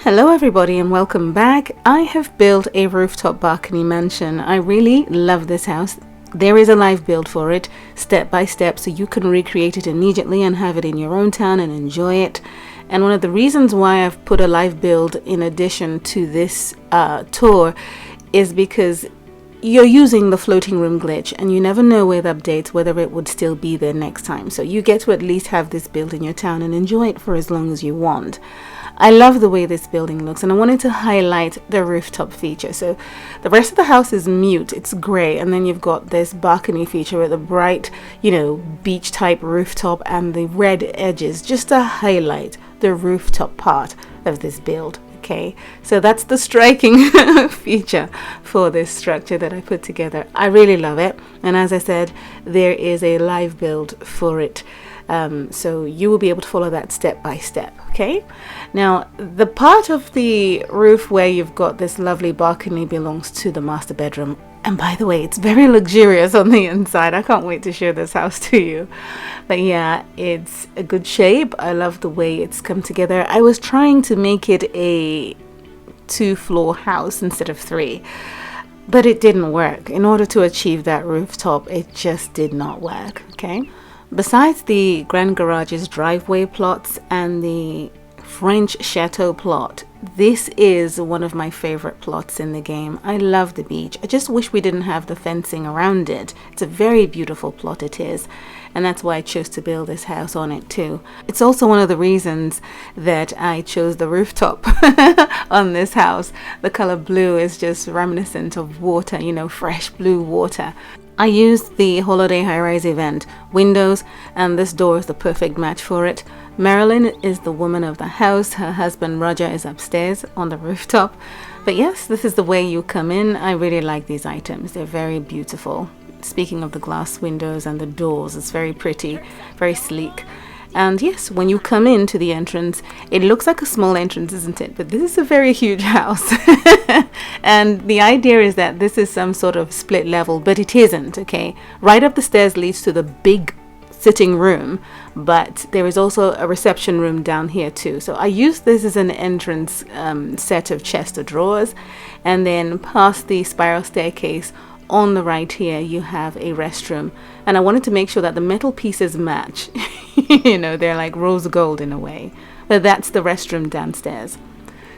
Hello everybody and welcome back. I have built a rooftop balcony mansion. I really love this house. There is a live build for it, step by step, so you can recreate it immediately and have it in your own town and enjoy it. And one of the reasons why I've put a live build in addition to this tour is because you're using the floating room glitch and you never know with updates whether it would still be there next time. So you get to at least have this build in your town and enjoy it for as long as you want. I love the way this building looks, and I wanted to highlight the rooftop feature. So the rest of the house is mute, it's gray, and then you've got this balcony feature with a bright, beach type rooftop and the red edges just to highlight the rooftop part of this build. Okay, so that's the striking feature for this structure that I put together. I really love it, and as I said, there is a live build for it. So you will be able to follow that step by step. Okay, now the part of the roof where you've got this lovely balcony belongs to the master bedroom, and by the way, it's very luxurious on the inside. I can't wait to show this house to you. But yeah, it's a good shape. I love the way it's come together. I was trying to make it a 2-floor house instead of 3, but it didn't work. In order to achieve that rooftop, it just did not work. Okay, besides the grand garage's driveway plots and the French chateau plot, this is one of my favorite plots in the game. I love the beach. I just wish we didn't have the fencing around it. It's a very beautiful plot, it is, and that's why I chose to build this house on it too. It's also one of the reasons that I chose the rooftop on this house. The color blue is just reminiscent of water, fresh blue water. I used the holiday high-rise event windows, and this door is the perfect match for it. Marilyn is the woman of the house. Her husband Roger is upstairs on the rooftop. But yes, this is the way you come in. I really like these items. They're very beautiful. Speaking of the glass windows and the doors, it's very pretty, very sleek. And yes, when you come into the entrance, it looks like a small entrance, isn't it? But this is a very huge house. And the idea is that this is some sort of split level, but it isn't, okay? Right up the stairs leads to the big sitting room, but there is also a reception room down here too. So I used this as an entrance set of chest of drawers, and then past the spiral staircase on the right here you have a restroom, and I wanted to make sure that the metal pieces match. They're like rose gold in a way, but that's the restroom downstairs.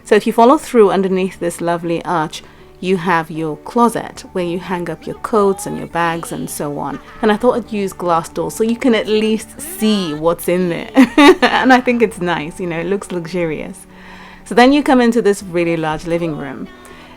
So if you follow through underneath this lovely arch, you have your closet where you hang up your coats and your bags and so on. And I thought I'd use glass doors so you can at least see what's in there. And I think it's nice, it looks luxurious. So then you come into this really large living room,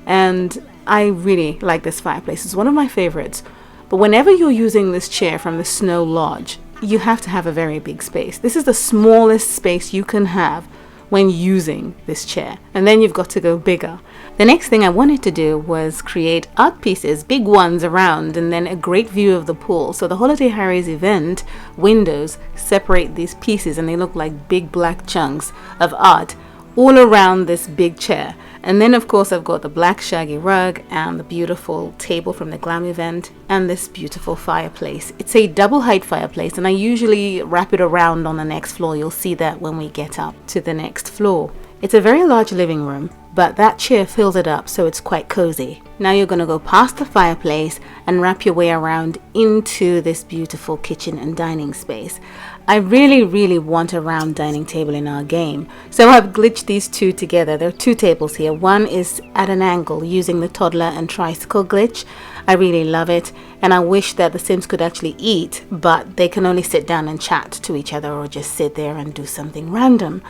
and I really like this fireplace. It's one of my favorites. But whenever you're using this chair from the Snow Lodge, you have to have a very big space. This is the smallest space you can have when using this chair, and then you've got to go bigger. The next thing I wanted to do was create art pieces, big ones around, and then a great view of the pool. So the Holiday Harry's event windows separate these pieces, and they look like big black chunks of art all around this big chair. And then of course I've got the black shaggy rug and the beautiful table from the glam event and this beautiful fireplace. It's a double height fireplace, and I usually wrap it around on the next floor. You'll see that when we get up to the next floor. It's a very large living room, but that chair fills it up, so it's quite cozy. Now you're going to go past the fireplace and wrap your way around into this beautiful kitchen and dining space. I really want a round dining table in our game, so I've glitched these two together. There are 2 tables here. One is at an angle using the toddler and tricycle glitch. I really love it, and I wish that the Sims could actually eat, but they can only sit down and chat to each other or just sit there and do something random.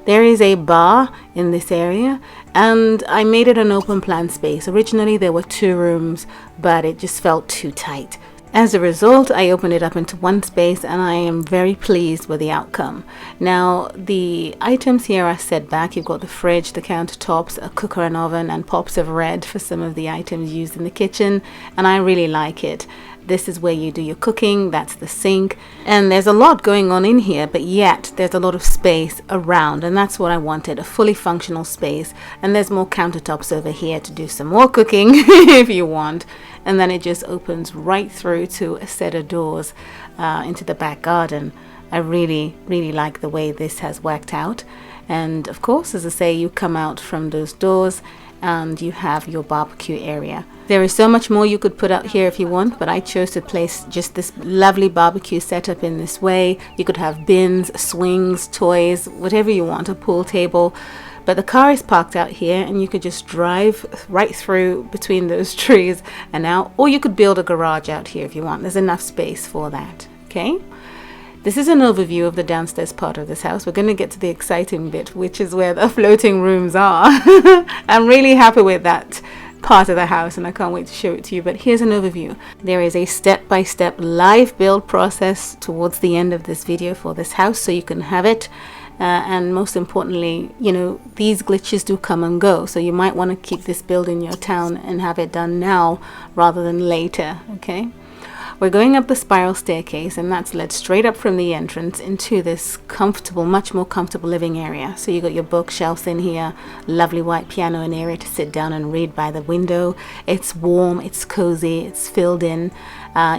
There is a bar in this area, and I made it an open plan space. Originally there were 2 rooms, but it just felt too tight. As a result, I opened it up into one space, and I am very pleased with the outcome. Now, the items here are set back. You've got the fridge, the countertops, a cooker and oven, and pops of red for some of the items used in the kitchen, and I really like it. This is where you do your cooking, that's the sink, and there's a lot going on in here, but yet there's a lot of space around, and that's what I wanted, a fully functional space. And there's more countertops over here to do some more cooking if you want. And then it just opens right through to a set of doors into the back garden. I really like the way this has worked out. And of course, as I say, you come out from those doors and you have your barbecue area. There is so much more you could put out here if you want, but I chose to place just this lovely barbecue setup in this way. You could have bins, swings, toys, whatever you want, a pool table. But the car is parked out here and you could just drive right through between those trees and out, or you could build a garage out here if you want. There's enough space for that, okay? This is an overview of the downstairs part of this house. We're going to get to the exciting bit, which is where the floating rooms are. I'm really happy with that part of the house and I can't wait to show it to you, but here's an overview. There is a step-by-step live build process towards the end of this video for this house, so you can have it. And most importantly, you know, these glitches do come and go, so you might want to keep this build in your town and have it done now rather than later, okay? We're going up the spiral staircase, and that's led straight up from the entrance into this comfortable, much more comfortable living area. So you got your bookshelves in here, lovely white piano, an area to sit down and read by the window. It's warm, it's cozy, it's filled in.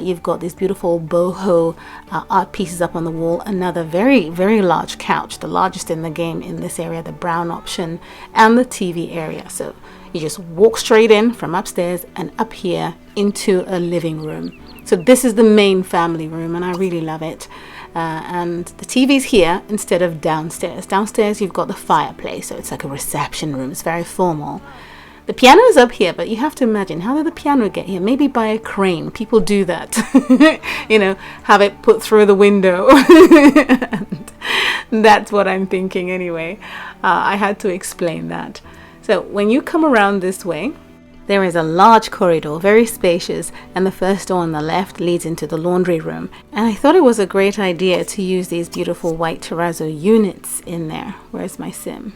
You've got these beautiful boho art pieces up on the wall, another very, very large couch, the largest in the game in this area, the brown option, and the TV area. So you just walk straight in from upstairs and up here into a living room. So this is the main family room and I really love it. And the TV's here instead of downstairs. Downstairs you've got the fireplace, so it's like a reception room. It's very formal. The piano is up here, but you have to imagine, how did the piano get here? Maybe by a crane. People do that. You know, have it put through the window. That's what I'm thinking anyway. I had to explain that. So when you come around this way, there is a large corridor, very spacious, and the first door on the left leads into the laundry room. And I thought it was a great idea to use these beautiful white terrazzo units in there. Where's my sim?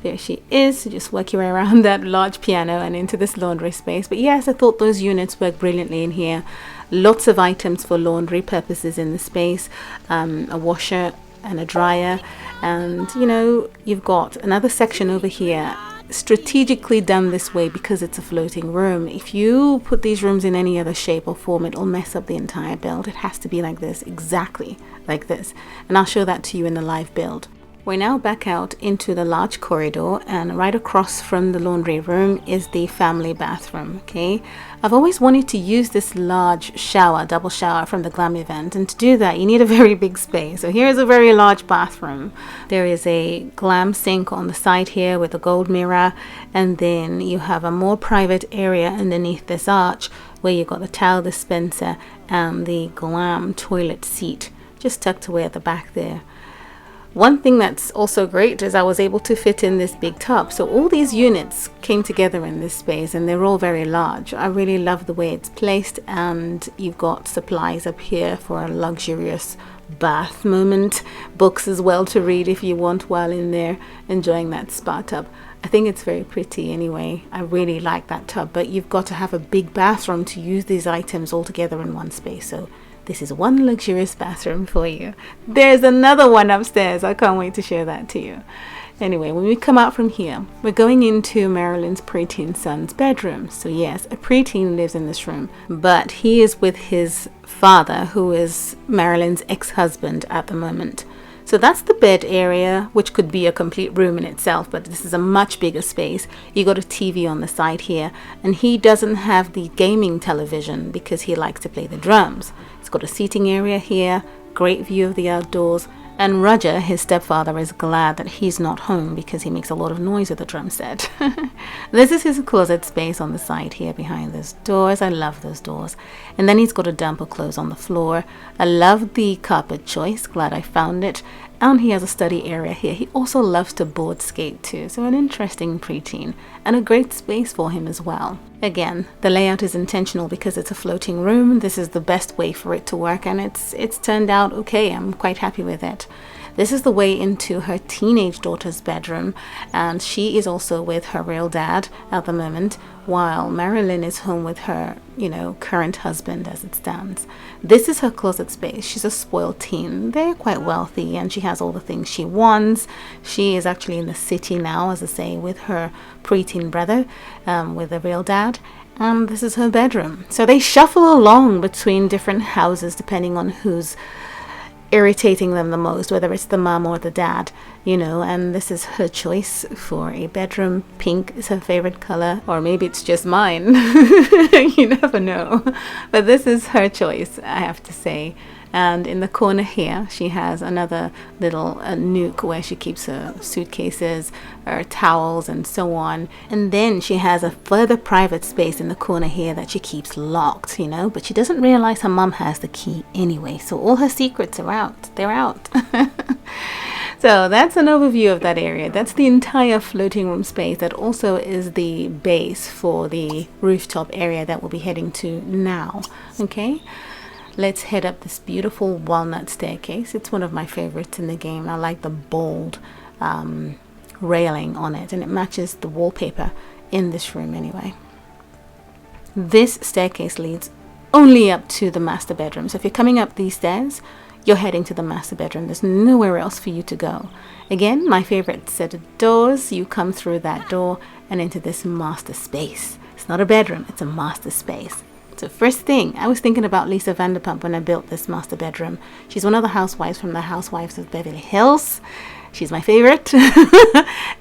There she is. Just work your way around that large piano and into this laundry space. But yes, I thought those units work brilliantly in here. Lots of items for laundry purposes in the space. A washer and a dryer. And, you know, you've got another section over here, strategically done this way because it's a floating room. If you put these rooms in any other shape or form, it'll mess up the entire build. It has to be like this, exactly like this. And I'll show that to you in the live build. We're now back out into the large corridor, and right across from the laundry room is the family bathroom, okay? I've always wanted to use this large shower, double shower from the glam event, and to do that you need a very big space. So here's a very large bathroom. There is a glam sink on the side here with a gold mirror, and then you have a more private area underneath this arch where you've got the towel dispenser and the glam toilet seat just tucked away at the back there. One thing that's also great is I was able to fit in this big tub. So all these units came together in this space and they're all very large. I really love the way it's placed, and you've got supplies up here for a luxurious bath moment. Books as well to read if you want while in there enjoying that spa tub. I think it's very pretty anyway. I really like that tub, but you've got to have a big bathroom to use these items all together in one space. So this is one luxurious bathroom for you. There's another one upstairs. I can't wait to share that to you. Anyway, when we come out from here, we're going into Marilyn's preteen son's bedroom. So yes, a preteen lives in this room, but he is with his father, who is Marilyn's ex-husband at the moment. So that's the bed area, which could be a complete room in itself, but this is a much bigger space. You got a TV on the side here, and he doesn't have the gaming television because he likes to play the drums. It's got a seating area here, great view of the outdoors, and Roger, his stepfather, is glad that he's not home because he makes a lot of noise with the drum set. This is his closet space on the side here behind those doors. I love those doors. And then he's got a dump of clothes on the floor. I love the carpet choice, glad I found it. And he has a study area here. He also loves to board skate too, so an interesting preteen and a great space for him as well. Again, the layout is intentional because it's a floating room. This is the best way for it to work, and it's turned out okay. I'm quite happy with it. This is the way into her teenage daughter's bedroom, and she is also with her real dad at the moment, while Marilyn is home with her, current husband as it stands. This is her closet space. She's a spoiled teen. They're quite wealthy, and she has all the things she wants. She is actually in the city now, as I say, with her preteen brother, with the real dad. And this is her bedroom. So they shuffle along between different houses depending on who's irritating them the most, whether it's the mum or the dad, you know. And this is her choice for a bedroom. Pink is her favorite color, or maybe it's just mine. You never know, but this is her choice, I have to say. And in the corner here, she has another little nook where she keeps her suitcases, her towels, and so on. And then she has a further private space in the corner here that she keeps locked, you know, but she doesn't realize her mum has the key anyway. So all her secrets are out. They're out. So that's an overview of that area. That's the entire floating room space. That also is the base for the rooftop area that we'll be heading to now. Okay. Let's head up this beautiful walnut staircase. It's one of my favorites in the game. I like the bold railing on it, and it matches the wallpaper in this room anyway. This staircase leads only up to the master bedroom. So if you're coming up these stairs, you're heading to the master bedroom. There's nowhere else for you to go. Again, my favorite set of doors. You come through that door and into this master space. It's not a bedroom, it's a master space. So first thing, I was thinking about Lisa Vanderpump when I built this master bedroom. She's one of the housewives from the Housewives of Beverly Hills. She's my favorite.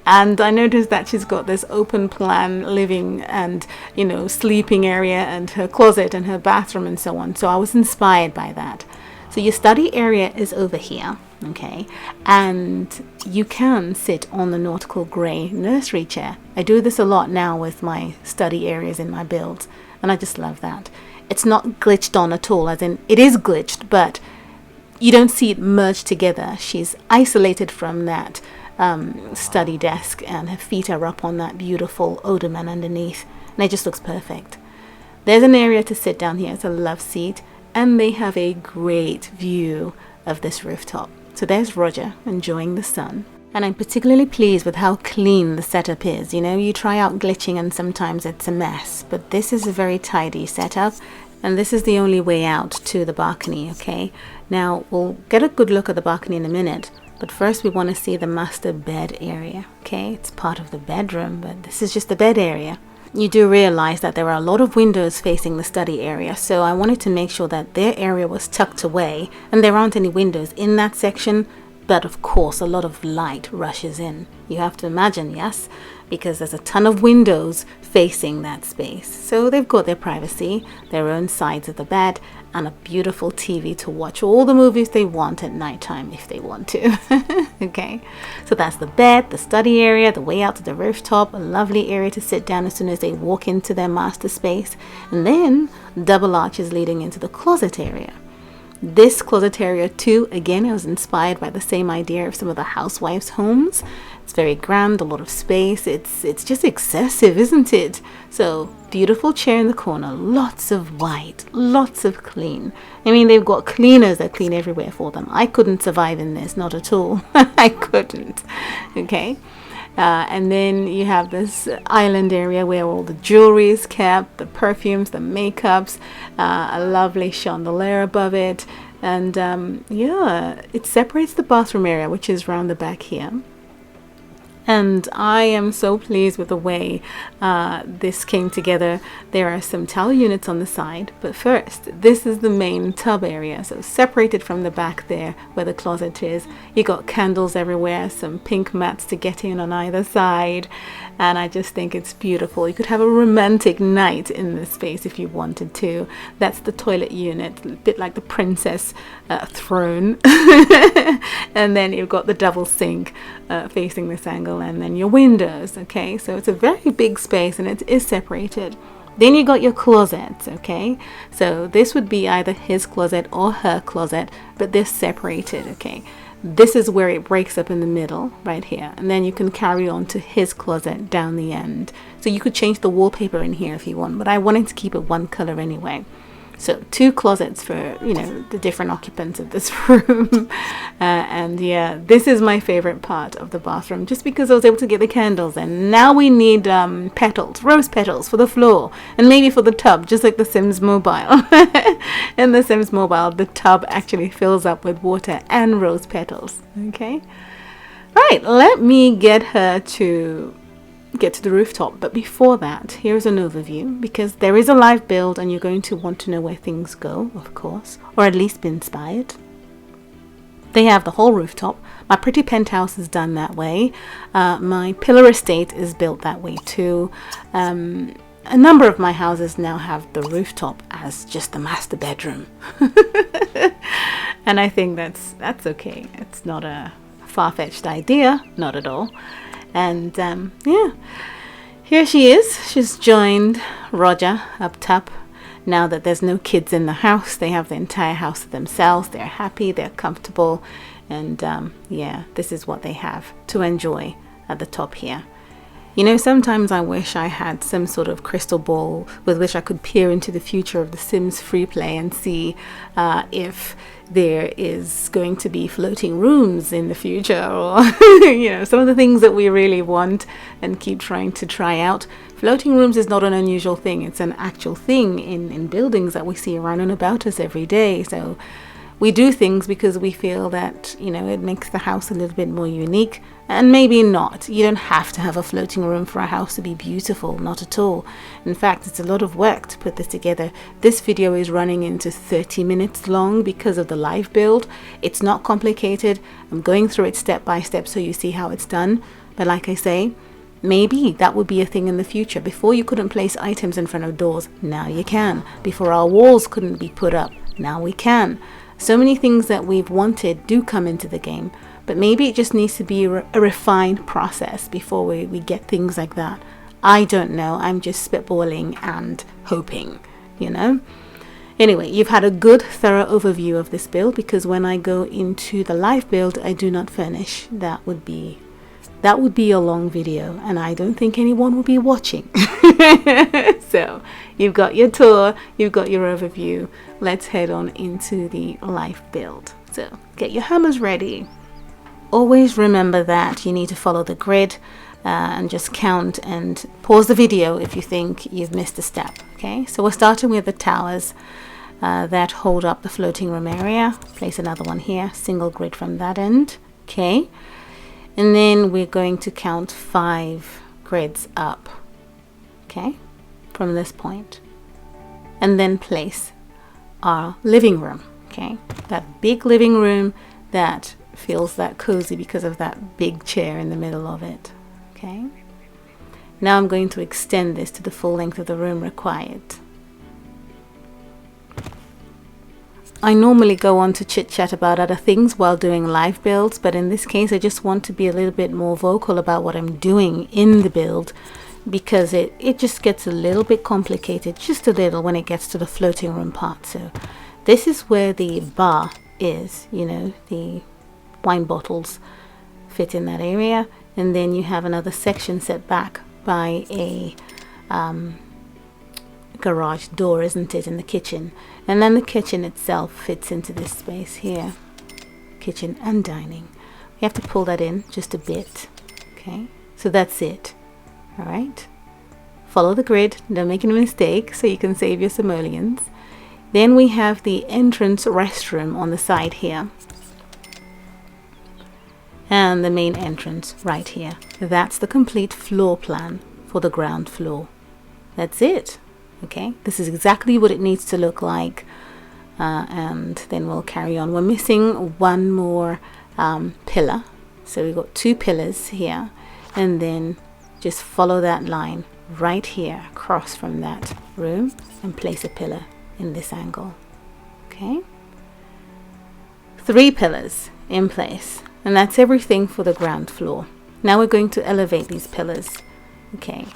And I noticed that she's got this open plan living and, you know, sleeping area, and her closet and her bathroom and so on. So I was inspired by that. So your study area is over here, okay? And you can sit on the nautical grey nursery chair. I do this a lot now with my study areas in my builds. And I just love that. It's not glitched on at all, as in it is glitched, but you don't see it merged together. She's isolated from that study desk, and her feet are up on that beautiful ottoman underneath, and it just looks perfect. There's an area to sit down here. It's a love seat, and they have a great view of this rooftop. So there's Roger enjoying the sun. And I'm particularly pleased with how clean the setup is. You know, you try out glitching and sometimes it's a mess, but this is a very tidy setup, and this is the only way out to the balcony, okay? Now, we'll get a good look at the balcony in a minute, but first we want to see the master bed area, okay? It's part of the bedroom, but this is just the bed area. You do realize that there are a lot of windows facing the study area, so I wanted to make sure that their area was tucked away, and there aren't any windows in that section. But of course, a lot of light rushes in. You have to imagine, yes, because there's a ton of windows facing that space. So they've got their privacy, their own sides of the bed, and a beautiful TV to watch all the movies they want at nighttime if they want to. Okay, so that's the bed, the study area, the way out to the rooftop, a lovely area to sit down as soon as they walk into their master space, and then double arches leading into the closet area. This closet area too, again, I was inspired by the same idea of some of the housewives' homes. It's very grand, a lot of space. It's just excessive, isn't it? So beautiful chair in the corner, lots of white, lots of clean. I mean, they've got cleaners that clean everywhere for them. I couldn't survive in this, not at all. I couldn't. Okay. And then you have this island area where all the jewelry is kept, the perfumes, the makeups, a lovely chandelier above it. And yeah, it separates the bathroom area, which is round the back here. And I am so pleased with the way this came together. There are some towel units on the side, but first, this is the main tub area. So separated from the back there where the closet is, you got candles everywhere, some pink mats to get in on either side. And I just think it's beautiful. You could have a romantic night in this space if you wanted to. That's the toilet unit, a bit like the princess throne. And then you've got the double sink facing this angle, and then your windows. Okay, so it's a very big space and it is separated. Then you got your closets. Okay, so this would be either his closet or her closet, but they're separated. Okay, this is where it breaks up in the middle right here, and then you can carry on to his closet down the end. So you could change the wallpaper in here if you want, but I wanted to keep it one color anyway. So 2 closets for, you know, the different occupants of this room. And yeah, this is my favorite part of the bathroom, just because I was able to get the candles in. Now we need petals, rose petals for the floor, and maybe for the tub, just like the Sims Mobile. In the Sims Mobile, the tub actually fills up with water and rose petals. Okay. All right, let me get her to get to the rooftop, but before that, here's an overview, because there is a live build and you're going to want to know where things go, of course, or at least be inspired. They have the whole rooftop. My pretty penthouse is done that way. My pillar estate is built that way too. A number of my houses now have the rooftop as just the master bedroom. And I think that's okay. It's not a far-fetched idea, not at all. And yeah, here she is. She's joined Roger up top. Now that there's no kids in the house, they have the entire house to themselves. They're happy, they're comfortable, and yeah, this is what they have to enjoy at the top here. You know, sometimes I wish I had some sort of crystal ball with which I could peer into the future of The Sims FreePlay and see if there is going to be floating rooms in the future, or you know, some of the things that we really want and keep trying to try out. Floating rooms is not an unusual thing. It's an actual thing in buildings that we see around and about us every day. So we do things because we feel that, you know, it makes the house a little bit more unique, and maybe not. You don't have to have a floating room for a house to be beautiful, not at all. In fact, it's a lot of work to put this together. This video is running into 30 minutes long because of the live build. It's not complicated. I'm going through it step by step so you see how it's done. But like I say, maybe that would be a thing in the future. Before you couldn't place items in front of doors, now you can. Before our walls couldn't be put up, now we can. So many things that we've wanted do come into the game, but maybe it just needs to be a refined process before we get things like that. I don't know. I'm just spitballing and hoping, you know. Anyway, you've had a good, thorough overview of this build, because when I go into the live build, I do not furnish. That would be a long video, and I don't think anyone will be watching. So you've got your tour, you've got your overview. Let's head on into the live build. So get your hammers ready. Always remember that you need to follow the grid and just count, and pause the video if you think you've missed a step. Okay, so we're starting with the towers that hold up the floating room area. Place another one here, single grid from that end. Okay. And then we're going to count 5 grids up, okay, from this point. And then place our living room, okay, that big living room that feels that cozy because of that big chair in the middle of it, okay. Now I'm going to extend this to the full length of the room required. I normally go on to chit chat about other things while doing live builds, but in this case I just want to be a little bit more vocal about what I'm doing in the build, because it just gets a little bit complicated, just a little, when it gets to the floating room part. So this is where the bar is, you know, the wine bottles fit in that area, and then you have another section set back by a garage door, isn't it, in the kitchen, and then the kitchen itself fits into this space here, kitchen and dining. We have to pull that in just a bit, okay, so that's it. All right, follow the grid, don't make any mistake, so you can save your simoleons. Then we have the entrance restroom on the side here, and the main entrance right here. That's the complete floor plan for the ground floor. That's it. Okay, this is exactly what it needs to look like, and then we'll carry on. We're missing one more pillar, so we've got 2 pillars here, and then just follow that line right here across from that room and place a pillar in this angle. Okay, 3 pillars in place, and that's everything for the ground floor. Now we're going to elevate these pillars, okay,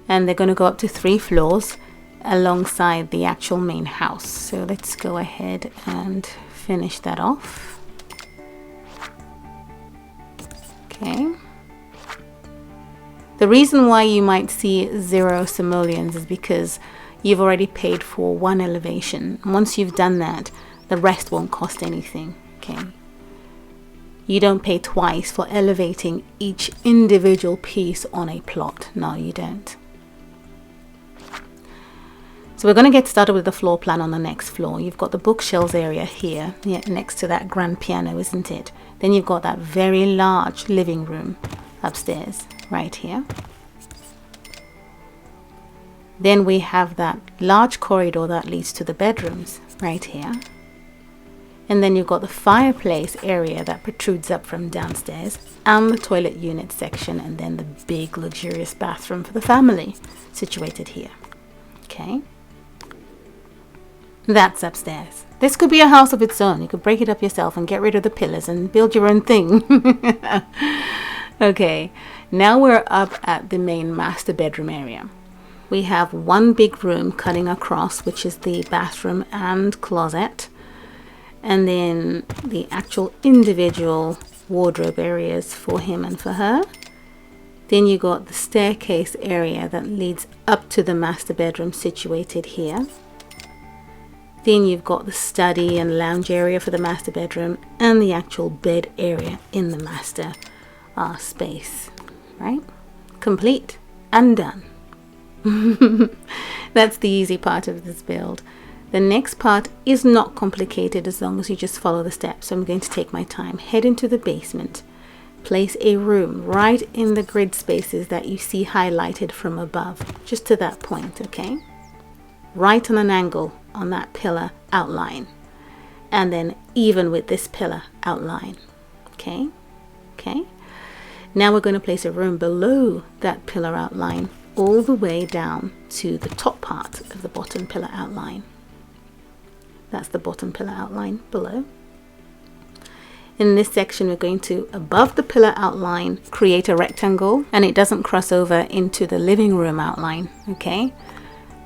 and they're going to go up to 3 floors alongside the actual main house. So let's go ahead and finish that off. Okay. The reason why you might see 0 simoleons is because you've already paid for 1 elevation. Once you've done that, the rest won't cost anything. Okay. You don't pay twice for elevating each individual piece on a plot. No, you don't. So we're going to get started with the floor plan on the next floor. You've got the bookshelves area here, yeah, next to that grand piano, isn't it? Then you've got that very large living room upstairs, right here. Then we have that large corridor that leads to the bedrooms, right here. And then you've got the fireplace area that protrudes up from downstairs, and the toilet unit section, and then the big luxurious bathroom for the family situated here. Okay, that's upstairs. This could be a house of its own. You could break it up yourself and get rid of the pillars and build your own thing. Okay, now we're up at the main master bedroom area. We have one big room cutting across, which is the bathroom and closet, and then the actual individual wardrobe areas for him and for her. Then you got the staircase area that leads up to the master bedroom situated here. Then you've got the study and lounge area for the master bedroom, and the actual bed area in the master space, right? Complete and done. That's the easy part of this build. The next part is not complicated as long as you just follow the steps. So I'm going to take my time. Head into the basement. Place a room right in the grid spaces that you see highlighted from above, just to that point, okay? Right on an angle on that pillar outline, and then even with this pillar outline. Okay. Now we're going to place a room below that pillar outline all the way down to the top part of the bottom pillar outline. That's the bottom pillar outline below. In this section, we're going to, above the pillar outline, create a rectangle, and it doesn't cross over into the living room outline. Okay,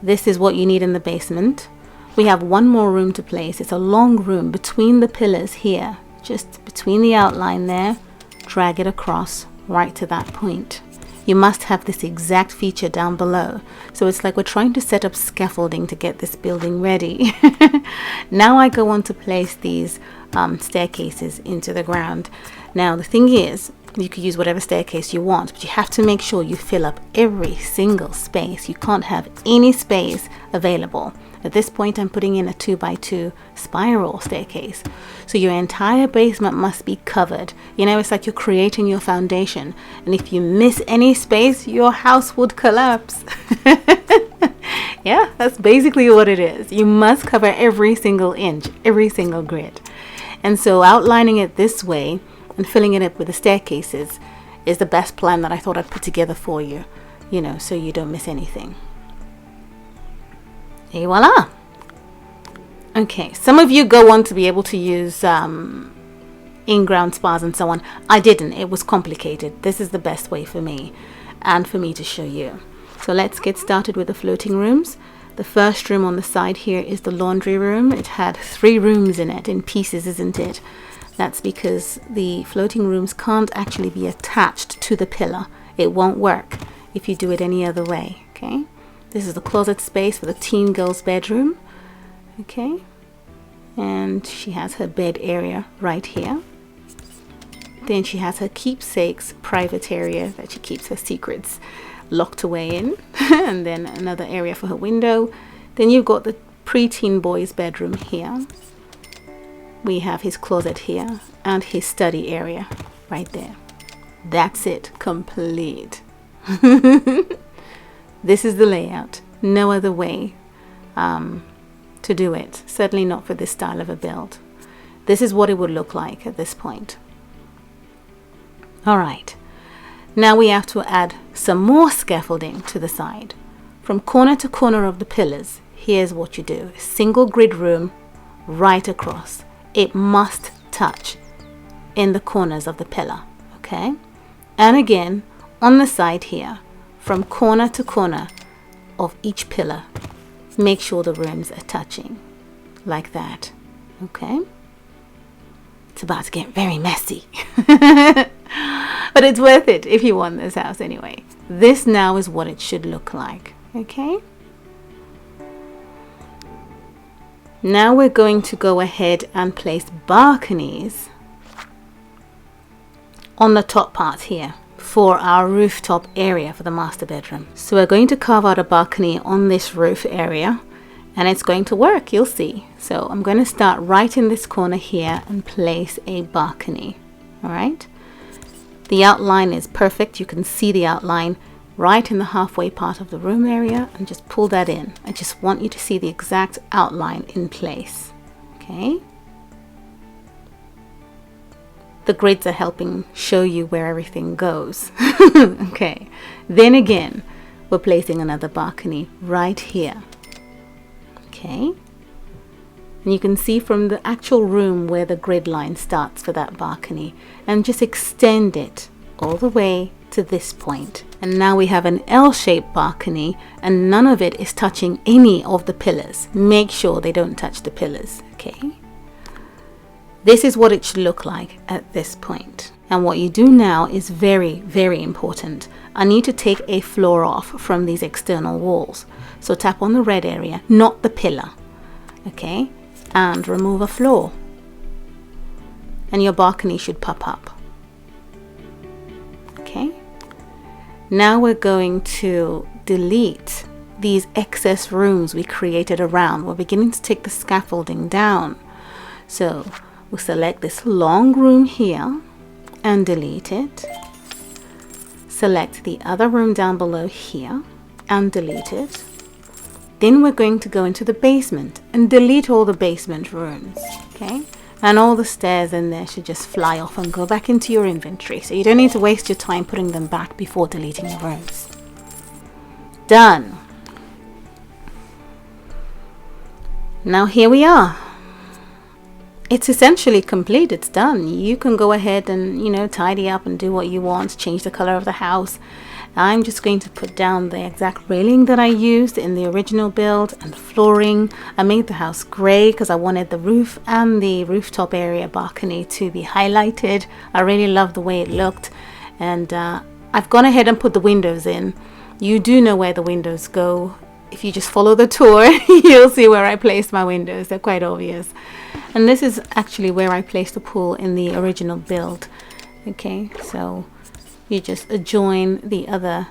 this is what you need in the basement. We have one more room to place. It's a long room between the pillars here, just between the outline there. Drag it across right to that point. You must have this exact feature down below. So it's like we're trying to set up scaffolding to get this building ready. Now I go on to place these staircases into the ground. Now the thing is, you could use whatever staircase you want, but you have to make sure you fill up every single space. You can't have any space available. At this point, I'm putting in a 2x2 spiral staircase. So your entire basement must be covered. You know, it's like you're creating your foundation. And if you miss any space, your house would collapse. Yeah, that's basically what it is. You must cover every single inch, every single grid. And so outlining it this way and filling it up with the staircases is the best plan that I thought I'd put together for you, you know, so you don't miss anything. Et voila. Okay, some of you go on to be able to use in-ground spas and so on. I didn't. It was complicated. This is the best way for me and for me to show you. So let's get started with the floating rooms. The first room on the side here is the laundry room. It had 3 rooms in it, in pieces, isn't it? That's because the floating rooms can't actually be attached to the pillar. It won't work if you do it any other way, okay? This is the closet space for the teen girl's bedroom, okay? And she has her bed area right here. Then she has her keepsakes private area that she keeps her secrets locked away in. And then another area for her window. Then you've got the preteen boy's bedroom here. We have his closet here and his study area right there. That's it, complete. This is the layout. No other way to do it. Certainly not for this style of a build. This is what it would look like at this point. All right. Now we have to add some more scaffolding to the side. From corner to corner of the pillars, here's what you do. A single grid room right across. It must touch in the corners of the pillar, okay? And again, on the side here, from corner to corner of each pillar, make sure the rooms are touching like that, okay? It's about to get very messy, but it's worth it if you want this house anyway. This now is what it should look like, okay? Now we're going to go ahead and place balconies on the top part here for our rooftop area for the master bedroom. So we're going to carve out a balcony on this roof area, and it's going to work, you'll see. So I'm going to start right in this corner here and place a balcony. All right, the outline is perfect. You can see the outline right in the halfway part of the room area, and just pull that in. I just want you to see the exact outline in place. Okay, the grids are helping show you where everything goes. Okay, then again, we're placing another balcony right here. Okay, and you can see from the actual room where the grid line starts for that balcony, and just extend it all the way to this point. And now we have an L-shaped balcony, and none of it is touching any of the pillars. Make sure they don't touch the pillars. Okay, this is what it should look like at this point. And what you do now is very, very important. I need to take a floor off from these external walls. So tap on the red area, not the pillar. Okay, and remove a floor. And your balcony should pop up. Okay, now we're going to delete these excess rooms we created around. We're beginning to take the scaffolding down. So we'll select this long room here and delete it. Select the other room down below here and delete it. Then we're going to go into the basement and delete all the basement rooms. Okay, and all the stairs in there should just fly off and go back into your inventory, so you don't need to waste your time putting them back before deleting the rooms. Done. Now here we are. It's essentially complete. It's done. You can go ahead and, you know, tidy up and do what you want, change the color of the house. I'm just going to put down the exact railing that I used in the original build and flooring. I made the house gray because I wanted the roof and the rooftop area balcony to be highlighted. I really love the way it looked, and I've gone ahead and put the windows in. You do know where the windows go. If you just follow the tour, you'll see where I placed my windows. They're quite obvious. And this is actually where I placed the pool in the original build. Okay, so you just adjoin the other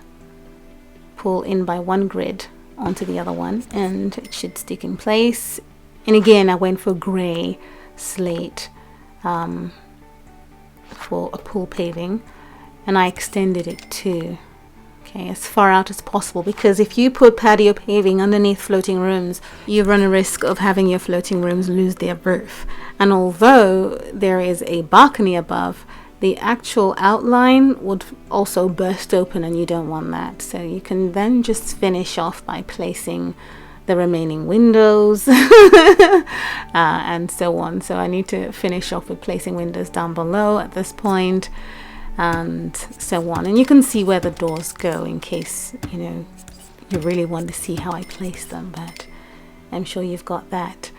pool in by one grid onto the other one, and it should stick in place. And again, I went for gray slate for a pool paving, and I extended it too, okay, as far out as possible, because if you put patio paving underneath floating rooms, you run a risk of having your floating rooms lose their roof. And although there is a balcony above, the actual outline would also burst open, and you don't want that. So you can then just finish off by placing the remaining windows and so on. So I need to finish off with placing windows down below at this point, and so on. And you can see where the doors go in case, you know, you really want to see how I place them, but I'm sure you've got that.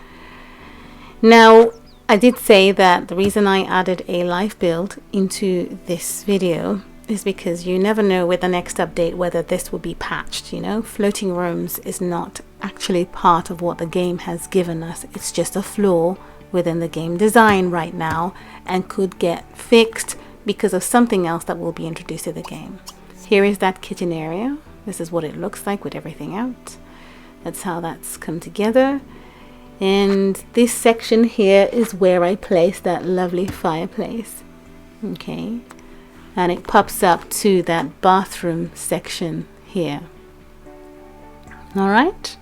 Now, I did say that the reason I added a live build into this video is because you never know with the next update whether this will be patched. You know, floating rooms is not actually part of what the game has given us. It's just a flaw within the game design right now, and could get fixed because of something else that will be introduced to the game. Here is that kitchen area. This is what it looks like with everything out. That's how that's come together. And this section here is where I placed that lovely fireplace. Okay, and it pops up to that bathroom section here. All right,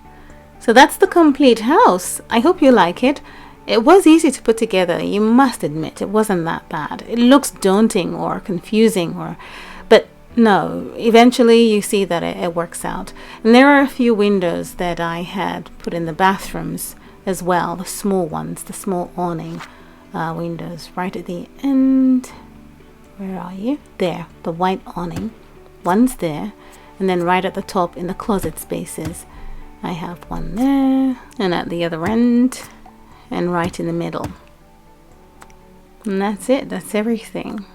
so that's the complete house. I hope you like it. It was easy to put together, you must admit. It wasn't that bad. It looks daunting or confusing, but no, eventually you see that it works out. And there are a few windows that I had put in the bathrooms as well, the small ones, the small awning windows right at the end. Where are you? There, the white awning. One's there, and then right at the top in the closet spaces, I have one there, and at the other end, and right in the middle. And that's it, that's everything.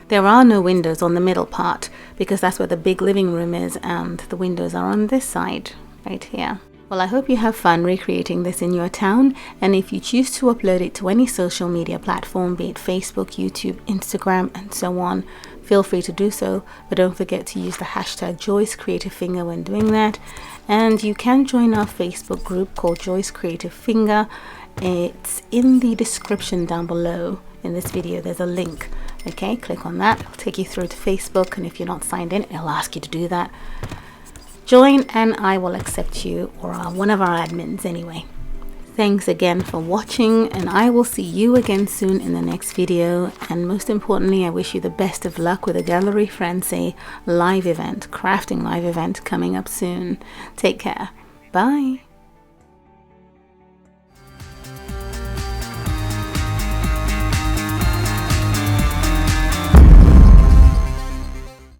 There are no windows on the middle part because that's where the big living room is, and the windows are on this side, right here. Well, I hope you have fun recreating this in your town, and if you choose to upload it to any social media platform, be it Facebook, YouTube, Instagram, and so on, feel free to do so, but don't forget to use the hashtag JCreativeFinger when doing that. And you can join our Facebook group called JCreativeFinger. It's in the description down below in this video. There's a link. Okay, click on that. It'll take you through to Facebook, and if you're not signed in, it'll ask you to do that. Join and I will accept you, or one of our admins anyway. Thanks again for watching, and I will see you again soon in the next video. And most importantly, I wish you the best of luck with the Gallery Frenzy live event, crafting live event coming up soon. Take care. Bye.